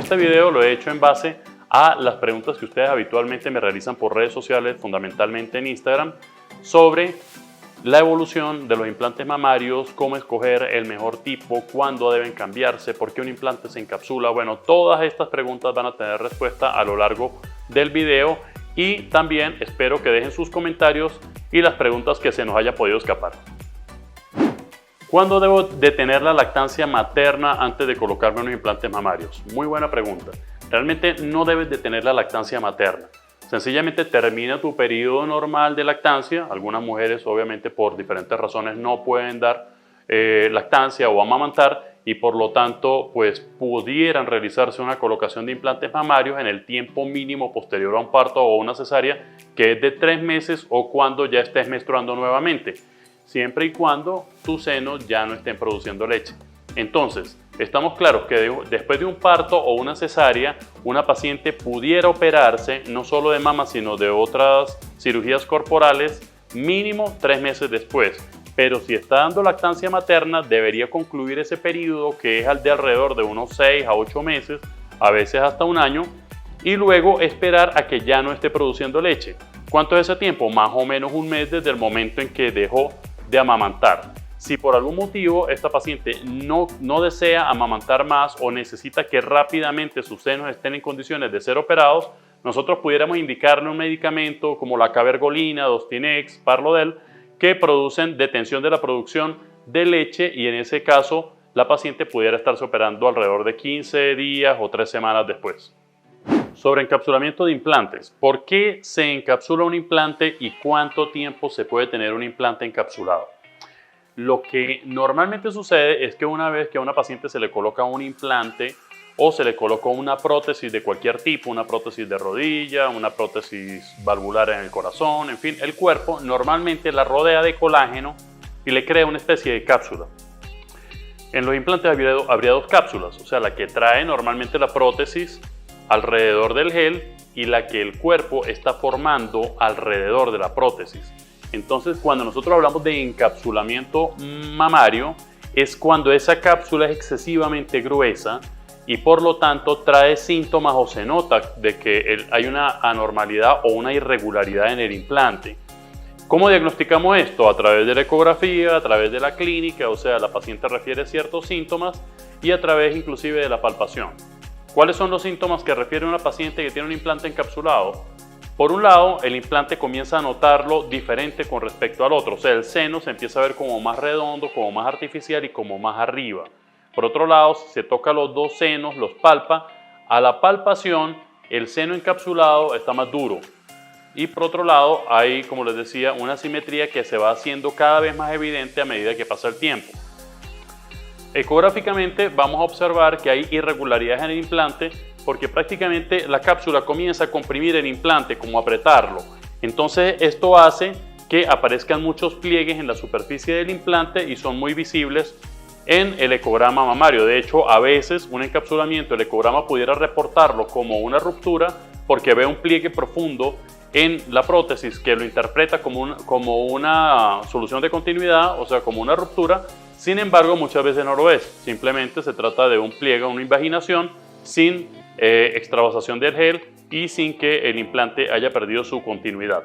Este video lo he hecho en base a las preguntas que ustedes habitualmente me realizan por redes sociales, fundamentalmente en Instagram, sobre la evolución de los implantes mamarios, cómo escoger el mejor tipo, cuándo deben cambiarse, por qué un implante se encapsula. Bueno, todas estas preguntas van a tener respuesta a lo largo del video y también espero que dejen sus comentarios y las preguntas que se nos haya podido escapar. ¿Cuándo debo detener la lactancia materna antes de colocarme unos implantes mamarios? Muy buena pregunta. Realmente no debes detener la lactancia materna. Sencillamente termina tu periodo normal de lactancia. Algunas mujeres obviamente por diferentes razones no pueden dar lactancia o amamantar y por lo tanto pues pudieran realizarse una colocación de implantes mamarios en el tiempo mínimo posterior a un parto o una cesárea, que es de 3 meses o cuando ya estés menstruando nuevamente, siempre y cuando tus senos ya no estén produciendo leche. Entonces, estamos claros que después de un parto o una cesárea, una paciente pudiera operarse no solo de mama, sino de otras cirugías corporales, mínimo 3 meses después. Pero si está dando lactancia materna, debería concluir ese periodo, que es de alrededor de unos 6 a 8 meses, a veces hasta un año, y luego esperar a que ya no esté produciendo leche. ¿Cuánto es ese tiempo? Más o menos un mes desde el momento en que dejó de amamantar. Si por algún motivo esta paciente no desea amamantar más o necesita que rápidamente sus senos estén en condiciones de ser operados, nosotros pudiéramos indicarle un medicamento como la cabergolina, Dostinex, Parlodel, que producen detención de la producción de leche, y en ese caso la paciente pudiera estarse operando alrededor de 15 días o 3 semanas después. Sobre encapsulamiento de implantes. ¿Por qué se encapsula un implante y cuánto tiempo se puede tener un implante encapsulado? Lo que normalmente sucede es que una vez que a una paciente se le coloca un implante o se le colocó una prótesis de cualquier tipo, una prótesis de rodilla, una prótesis valvular en el corazón, en fin, el cuerpo normalmente la rodea de colágeno y le crea una especie de cápsula. En los implantes habría 2 cápsulas, o sea, la que trae normalmente la prótesis alrededor del gel y la que el cuerpo está formando alrededor de la prótesis. Entonces, cuando nosotros hablamos de encapsulamiento mamario, es cuando esa cápsula es excesivamente gruesa y por lo tanto trae síntomas o se nota de que hay una anormalidad o una irregularidad en el implante. ¿Cómo diagnosticamos esto? A través de la ecografía, a través de la clínica, o sea, la paciente refiere ciertos síntomas, y a través inclusive de la palpación. ¿Cuáles son los síntomas que refiere una paciente que tiene un implante encapsulado? Por un lado, el implante comienza a notarlo diferente con respecto al otro, o sea, el seno se empieza a ver como más redondo, como más artificial y como más arriba. Por otro lado, si se toca los 2 senos, los palpa, a la palpación el seno encapsulado está más duro. Y por otro lado, hay, como les decía, una asimetría que se va haciendo cada vez más evidente a medida que pasa el tiempo. Ecográficamente vamos a observar que hay irregularidades en el implante porque prácticamente la cápsula comienza a comprimir el implante, como apretarlo. Entonces esto hace que aparezcan muchos pliegues en la superficie del implante y son muy visibles en el ecograma mamario. De hecho, a veces un encapsulamiento, el ecograma pudiera reportarlo como una ruptura porque ve un pliegue profundo en la prótesis que lo interpreta como una solución de continuidad, o sea, como una ruptura. Sin embargo, muchas veces no lo es. Simplemente se trata de un pliegue, una invaginación sin extravasación del gel y sin que el implante haya perdido su continuidad.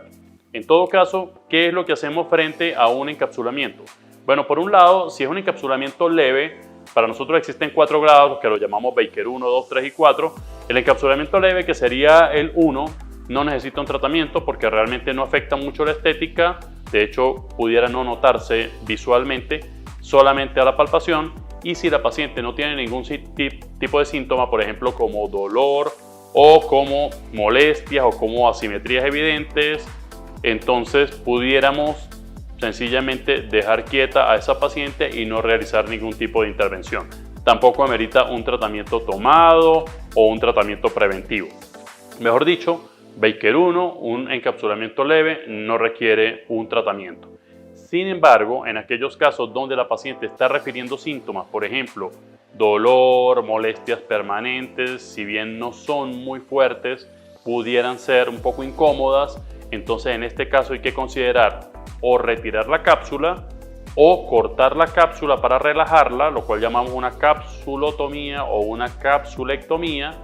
En todo caso, ¿qué es lo que hacemos frente a un encapsulamiento? Bueno, por un lado, si es un encapsulamiento leve, para nosotros existen 4 grados que lo llamamos Baker 1, 2, 3 y 4. El encapsulamiento leve, que sería el 1, no necesita un tratamiento porque realmente no afecta mucho la estética. De hecho, pudiera no notarse visualmente, solamente a la palpación. Y si la paciente no tiene ningún tipo de síntoma, por ejemplo como dolor o como molestias o como asimetrías evidentes, entonces pudiéramos sencillamente dejar quieta a esa paciente y no realizar ningún tipo de intervención. Tampoco amerita un tratamiento tomado o un tratamiento preventivo. Mejor dicho, Baker 1, un encapsulamiento leve, no requiere un tratamiento. Sin embargo, en aquellos casos donde la paciente está refiriendo síntomas, por ejemplo, dolor, molestias permanentes, si bien no son muy fuertes, pudieran ser un poco incómodas, entonces en este caso hay que considerar o retirar la cápsula o cortar la cápsula para relajarla, lo cual llamamos una capsulotomía o una capsulectomía,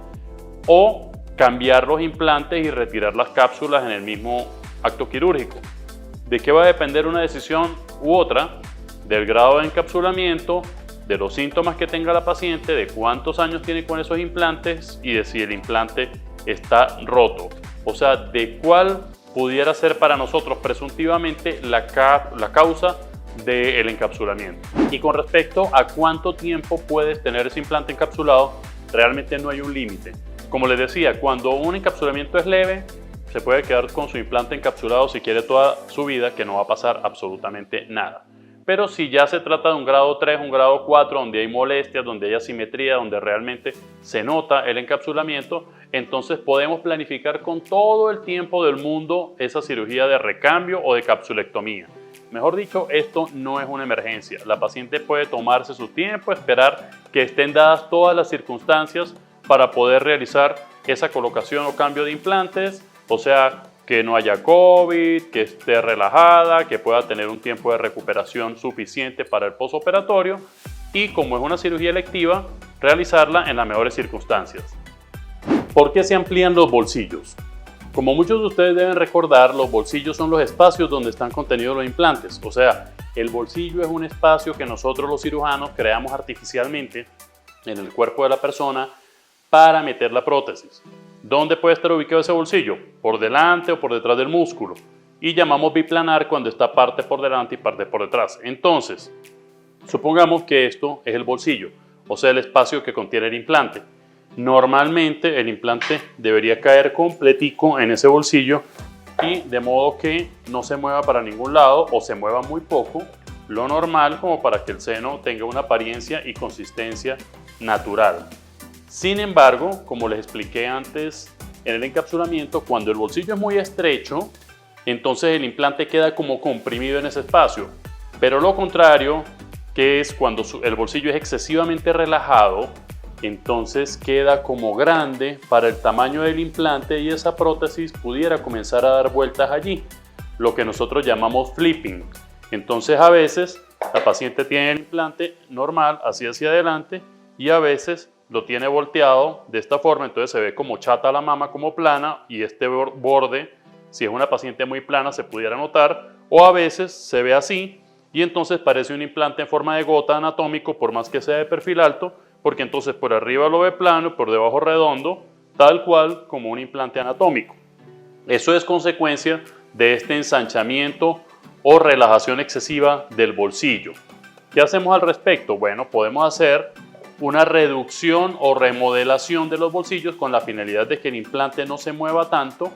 o cambiar los implantes y retirar las cápsulas en el mismo acto quirúrgico. ¿De qué va a depender una decisión u otra? Del grado de encapsulamiento, de los síntomas que tenga la paciente, de cuántos años tiene con esos implantes y de si el implante está roto. O sea, de cuál pudiera ser para nosotros presuntivamente la causa del encapsulamiento. Y con respecto a cuánto tiempo puedes tener ese implante encapsulado, realmente no hay un límite. Como les decía, cuando un encapsulamiento es leve, se puede quedar con su implante encapsulado si quiere toda su vida, que no va a pasar absolutamente nada. Pero si ya se trata de un grado 3, un grado 4, donde hay molestias, donde hay asimetría, donde realmente se nota el encapsulamiento, entonces podemos planificar con todo el tiempo del mundo esa cirugía de recambio o de capsulectomía. Mejor dicho, esto no es una emergencia. La paciente puede tomarse su tiempo, esperar que estén dadas todas las circunstancias para poder realizar esa colocación o cambio de implantes, o sea, que no haya COVID, que esté relajada, que pueda tener un tiempo de recuperación suficiente para el postoperatorio y, como es una cirugía electiva, realizarla en las mejores circunstancias. ¿Por qué se amplían los bolsillos? Como muchos de ustedes deben recordar, los bolsillos son los espacios donde están contenidos los implantes. O sea, el bolsillo es un espacio que nosotros los cirujanos creamos artificialmente en el cuerpo de la persona para meter la prótesis. ¿Dónde puede estar ubicado ese bolsillo? Por delante o por detrás del músculo. Y llamamos biplanar cuando está parte por delante y parte por detrás. Entonces, supongamos que esto es el bolsillo, o sea, el espacio que contiene el implante. Normalmente el implante debería caer completico en ese bolsillo y de modo que no se mueva para ningún lado o se mueva muy poco, lo normal como para que el seno tenga una apariencia y consistencia natural. Sin embargo, como les expliqué antes en el encapsulamiento, cuando el bolsillo es muy estrecho, entonces el implante queda como comprimido en ese espacio. Pero lo contrario, que es cuando el bolsillo es excesivamente relajado, entonces queda como grande para el tamaño del implante y esa prótesis pudiera comenzar a dar vueltas allí, lo que nosotros llamamos flipping. Entonces a veces la paciente tiene el implante normal, así hacia adelante, y a veces lo tiene volteado de esta forma, entonces se ve como chata la mama, como plana, y este borde, si es una paciente muy plana, se pudiera notar, o a veces se ve así, y entonces parece un implante en forma de gota anatómico, por más que sea de perfil alto, porque entonces por arriba lo ve plano y por debajo redondo, tal cual como un implante anatómico. Eso es consecuencia de este ensanchamiento o relajación excesiva del bolsillo. ¿Qué hacemos al respecto? Bueno, podemos hacer una reducción o remodelación de los bolsillos con la finalidad de que el implante no se mueva tanto,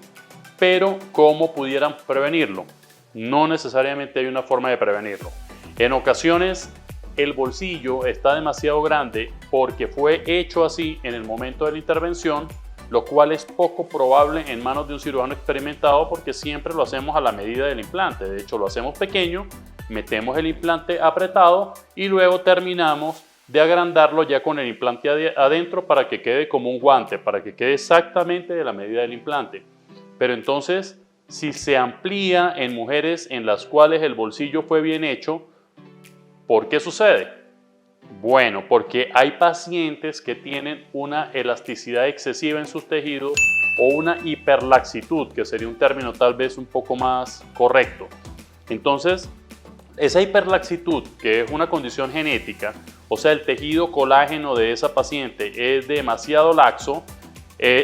pero ¿cómo pudieran prevenirlo? No necesariamente hay una forma de prevenirlo. En ocasiones el bolsillo está demasiado grande porque fue hecho así en el momento de la intervención, lo cual es poco probable en manos de un cirujano experimentado porque siempre lo hacemos a la medida del implante. De hecho, lo hacemos pequeño, metemos el implante apretado y luego terminamos de agrandarlo ya con el implante adentro para que quede como un guante, para que quede exactamente de la medida del implante. Pero entonces, si se amplía en mujeres en las cuales el bolsillo fue bien hecho, ¿por qué sucede? Bueno, porque hay pacientes que tienen una elasticidad excesiva en sus tejidos o una hiperlaxitud, que sería un término tal vez un poco más correcto. Entonces, esa hiperlaxitud, que es una condición genética, o sea, el tejido colágeno de esa paciente es demasiado laxo,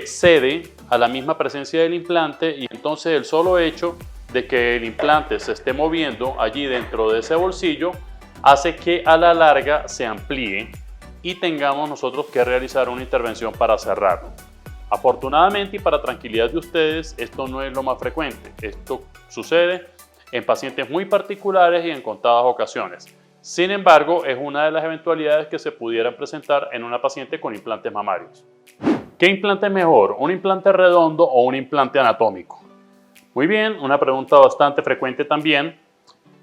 cede a la misma presencia del implante y entonces el solo hecho de que el implante se esté moviendo allí dentro de ese bolsillo hace que a la larga se amplíe y tengamos nosotros que realizar una intervención para cerrarlo. Afortunadamente y para tranquilidad de ustedes, esto no es lo más frecuente. Esto sucede en pacientes muy particulares y en contadas ocasiones. Sin embargo, es una de las eventualidades que se pudieran presentar en una paciente con implantes mamarios. ¿Qué implante es mejor? ¿Un implante redondo o un implante anatómico? Muy bien, una pregunta bastante frecuente también.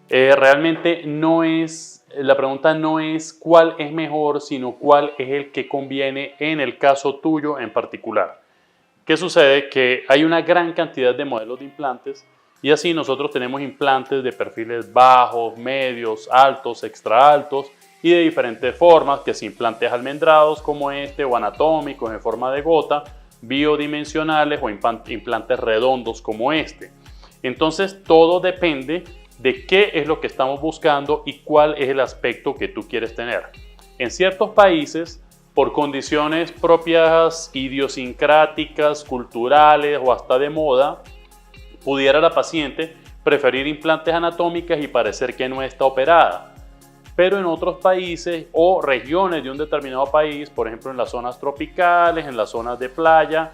Realmente la pregunta no es cuál es mejor, sino cuál es el que conviene en el caso tuyo en particular. ¿Qué sucede? Que hay una gran cantidad de modelos de implantes y así nosotros tenemos implantes de perfiles bajos, medios, altos, extra altos y de diferentes formas, que si implantes almendrados como este o anatómicos en forma de gota, biodimensionales o implantes redondos como este. Entonces todo depende de qué es lo que estamos buscando y cuál es el aspecto que tú quieres tener. En ciertos países, por condiciones propias idiosincráticas, culturales o hasta de moda, pudiera la paciente preferir implantes anatómicos y parecer que no está operada. Pero en otros países o regiones de un determinado país, por ejemplo en las zonas tropicales, en las zonas de playa,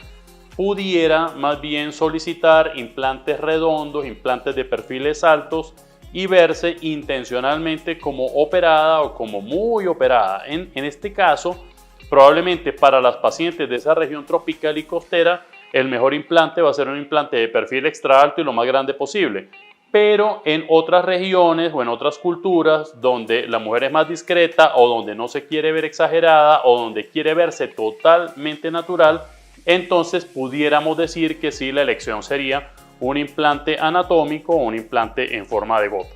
pudiera más bien solicitar implantes redondos, implantes de perfiles altos y verse intencionalmente como operada o como muy operada. En este caso, probablemente para las pacientes de esa región tropical y costera, el mejor implante va a ser un implante de perfil extra alto y lo más grande posible. Pero en otras regiones o en otras culturas donde la mujer es más discreta o donde no se quiere ver exagerada o donde quiere verse totalmente natural, entonces pudiéramos decir que sí, la elección sería un implante anatómico o un implante en forma de gota.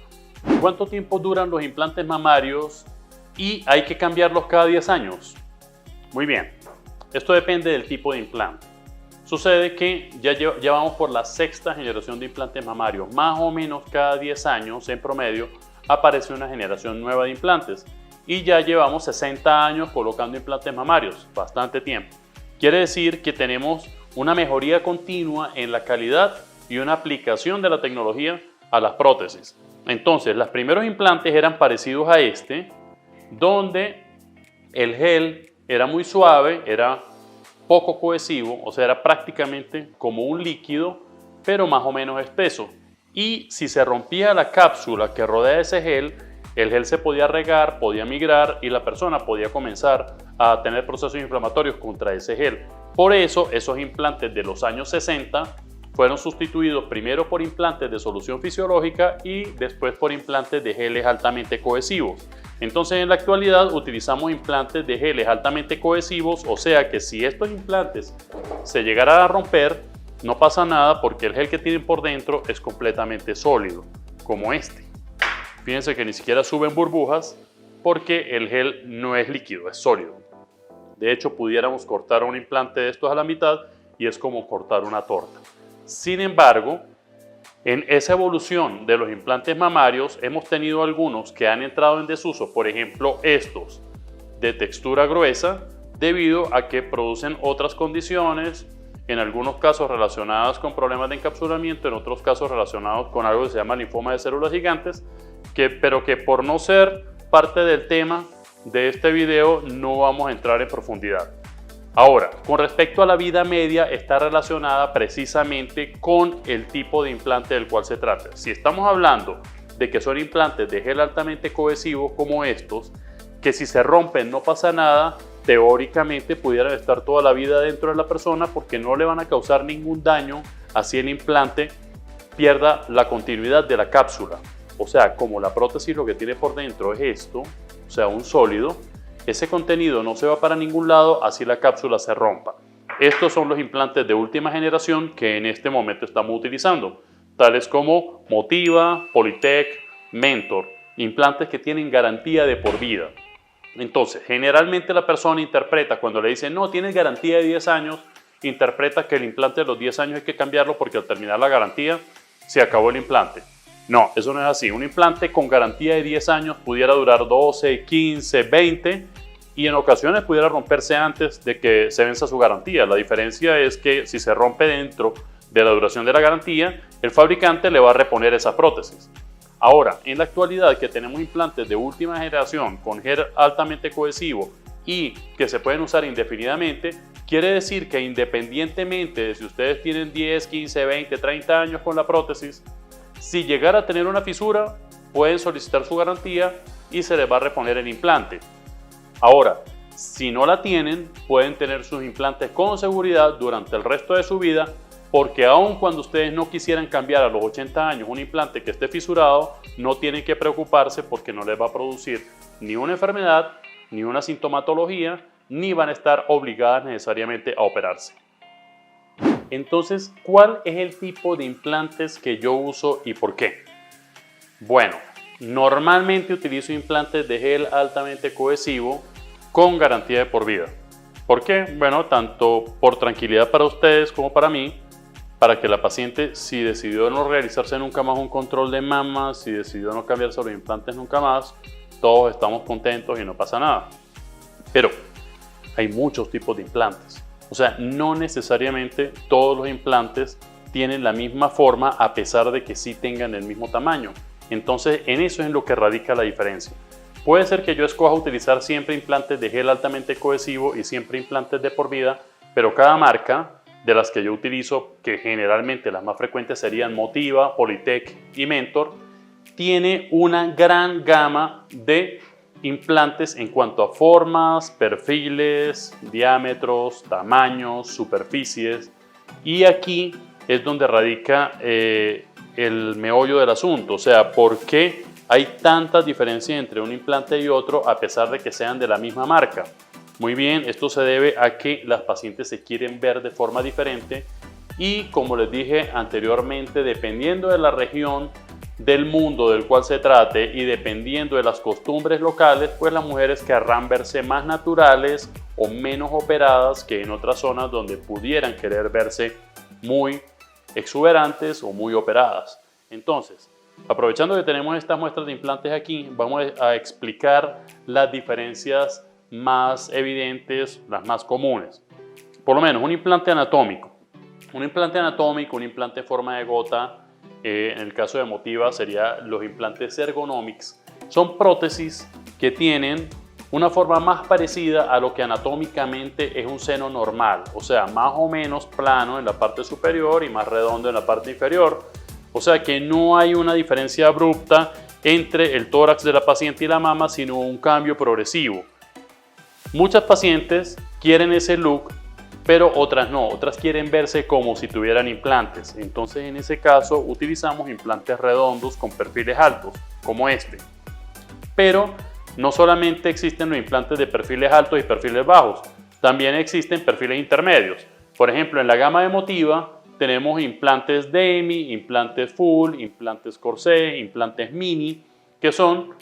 ¿Cuánto tiempo duran los implantes mamarios y hay que cambiarlos cada 10 años? Muy bien, esto depende del tipo de implante. Sucede que ya vamos por la sexta generación de implantes mamarios. Más o menos cada 10 años en promedio aparece una generación nueva de implantes y ya llevamos 60 años colocando implantes mamarios, bastante tiempo. Quiere decir que tenemos una mejoría continua en la calidad y una aplicación de la tecnología a las prótesis. Entonces, los primeros implantes eran parecidos a este, donde el gel era muy suave, era poco cohesivo, o sea, era prácticamente como un líquido, pero más o menos espeso. Y si se rompía la cápsula que rodea ese gel, el gel se podía regar, podía migrar y la persona podía comenzar a tener procesos inflamatorios contra ese gel. Por eso, esos implantes de los años 60 fueron sustituidos primero por implantes de solución fisiológica y después por implantes de geles altamente cohesivos. Entonces, en la actualidad utilizamos implantes de geles altamente cohesivos, o sea que si estos implantes se llegaran a romper, no pasa nada porque el gel que tienen por dentro es completamente sólido, como este. Fíjense que ni siquiera suben burbujas porque el gel no es líquido, es sólido. De hecho, pudiéramos cortar un implante de estos a la mitad y es como cortar una torta. Sin embargo, en esa evolución de los implantes mamarios hemos tenido algunos que han entrado en desuso, por ejemplo estos de textura gruesa, debido a que producen otras condiciones, en algunos casos relacionadas con problemas de encapsulamiento, en otros casos relacionados con algo que se llama linfoma de células gigantes, pero que por no ser parte del tema de este video no vamos a entrar en profundidad. Ahora, con respecto a la vida media, está relacionada precisamente con el tipo de implante del cual se trata. Si estamos hablando de que son implantes de gel altamente cohesivo como estos, que si se rompen no pasa nada, teóricamente pudieran estar toda la vida dentro de la persona porque no le van a causar ningún daño así el implante pierda la continuidad de la cápsula. O sea, como la prótesis lo que tiene por dentro es esto, o sea, un sólido, ese contenido no se va para ningún lado, así la cápsula se rompa. Estos son los implantes de última generación que en este momento estamos utilizando, tales como Motiva, Polytech, Mentor, implantes que tienen garantía de por vida. Entonces, generalmente la persona interpreta, cuando le dicen, no, tienes garantía de 10 años, interpreta que el implante de los 10 años hay que cambiarlo porque al terminar la garantía se acabó el implante. No, eso no es así. Un implante con garantía de 10 años pudiera durar 12, 15, 20 y en ocasiones pudiera romperse antes de que se venza su garantía. La diferencia es que si se rompe dentro de la duración de la garantía, el fabricante le va a reponer esa prótesis. Ahora, en la actualidad que tenemos implantes de última generación con gel altamente cohesivo y que se pueden usar indefinidamente, quiere decir que independientemente de si ustedes tienen 10, 15, 20, 30 años con la prótesis, si llegara a tener una fisura, pueden solicitar su garantía y se les va a reponer el implante. Ahora, si no la tienen, pueden tener sus implantes con seguridad durante el resto de su vida, porque aun cuando ustedes no quisieran cambiar a los 80 años un implante que esté fisurado, no tienen que preocuparse porque no les va a producir ni una enfermedad, ni una sintomatología, ni van a estar obligadas necesariamente a operarse. Entonces, ¿cuál es el tipo de implantes que yo uso y por qué? Bueno, normalmente utilizo implantes de gel altamente cohesivo con garantía de por vida. ¿Por qué? Bueno, tanto por tranquilidad para ustedes como para mí, para que la paciente, si decidió no realizarse nunca más un control de mama, si decidió no cambiarse los implantes nunca más, todos estamos contentos y no pasa nada. Pero hay muchos tipos de implantes. O sea, no necesariamente todos los implantes tienen la misma forma a pesar de que sí tengan el mismo tamaño. Entonces, en eso es en lo que radica la diferencia. Puede ser que yo escoja utilizar siempre implantes de gel altamente cohesivo y siempre implantes de por vida, pero cada marca de las que yo utilizo, que generalmente las más frecuentes serían Motiva, Polytech y Mentor, tiene una gran gama de implantes en cuanto a formas, perfiles, diámetros, tamaños, superficies. Y aquí es donde radica el meollo del asunto, o sea, ¿por qué hay tantas diferencias entre un implante y otro a pesar de que sean de la misma marca? Muy bien, esto se debe a que las pacientes se quieren ver de forma diferente y, como les dije anteriormente, dependiendo de la región del mundo del cual se trate y dependiendo de las costumbres locales, pues las mujeres querrán verse más naturales o menos operadas que en otras zonas donde pudieran querer verse muy exuberantes o muy operadas. Entonces, aprovechando que tenemos estas muestras de implantes aquí, vamos a explicar las diferencias más evidentes, las más comunes. Por lo menos un implante anatómico. Un implante anatómico, un implante en forma de gota, en el caso de Motiva serían los implantes Ergonomix. Son prótesis que tienen una forma más parecida a lo que anatómicamente es un seno normal, o sea, más o menos plano en la parte superior y más redondo en la parte inferior. O sea que no hay una diferencia abrupta entre el tórax de la paciente y la mama, sino un cambio progresivo. Muchas pacientes quieren ese look, pero otras no, otras quieren verse como si tuvieran implantes. Entonces, en ese caso, utilizamos implantes redondos con perfiles altos, como este. Pero no solamente existen los implantes de perfiles altos y perfiles bajos, también existen perfiles intermedios. Por ejemplo, en la gama de Motiva tenemos implantes DEMI, implantes full, implantes corsé, implantes mini, que son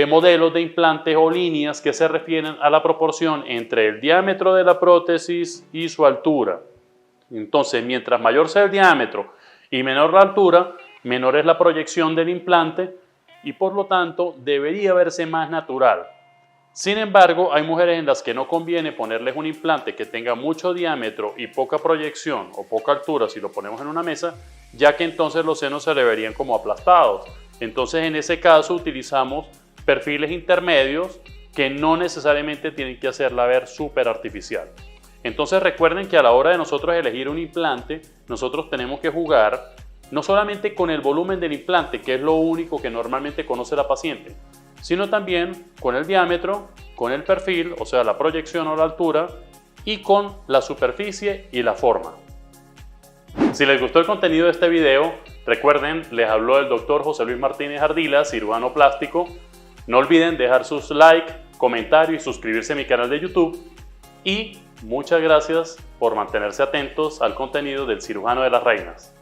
modelos de implantes o líneas que se refieren a la proporción entre el diámetro de la prótesis y su altura. Entonces, mientras mayor sea el diámetro y menor la altura, menor es la proyección del implante y por lo tanto debería verse más natural. Sin embargo, hay mujeres en las que no conviene ponerles un implante que tenga mucho diámetro y poca proyección o poca altura si lo ponemos en una mesa, ya que entonces los senos se le verían como aplastados. Entonces, en ese caso utilizamos perfiles intermedios que no necesariamente tienen que hacerla ver súper artificial. Entonces, recuerden que a la hora de nosotros elegir un implante, nosotros tenemos que jugar no solamente con el volumen del implante, que es lo único que normalmente conoce la paciente, sino también con el diámetro, con el perfil, o sea, la proyección o la altura, y con la superficie y la forma. Si les gustó el contenido de este video, recuerden, les habló el Dr. José Luis Martínez Ardila, cirujano plástico. No olviden dejar sus likes, comentarios y suscribirse a mi canal de YouTube. Y muchas gracias por mantenerse atentos al contenido del Cirujano de las Reinas.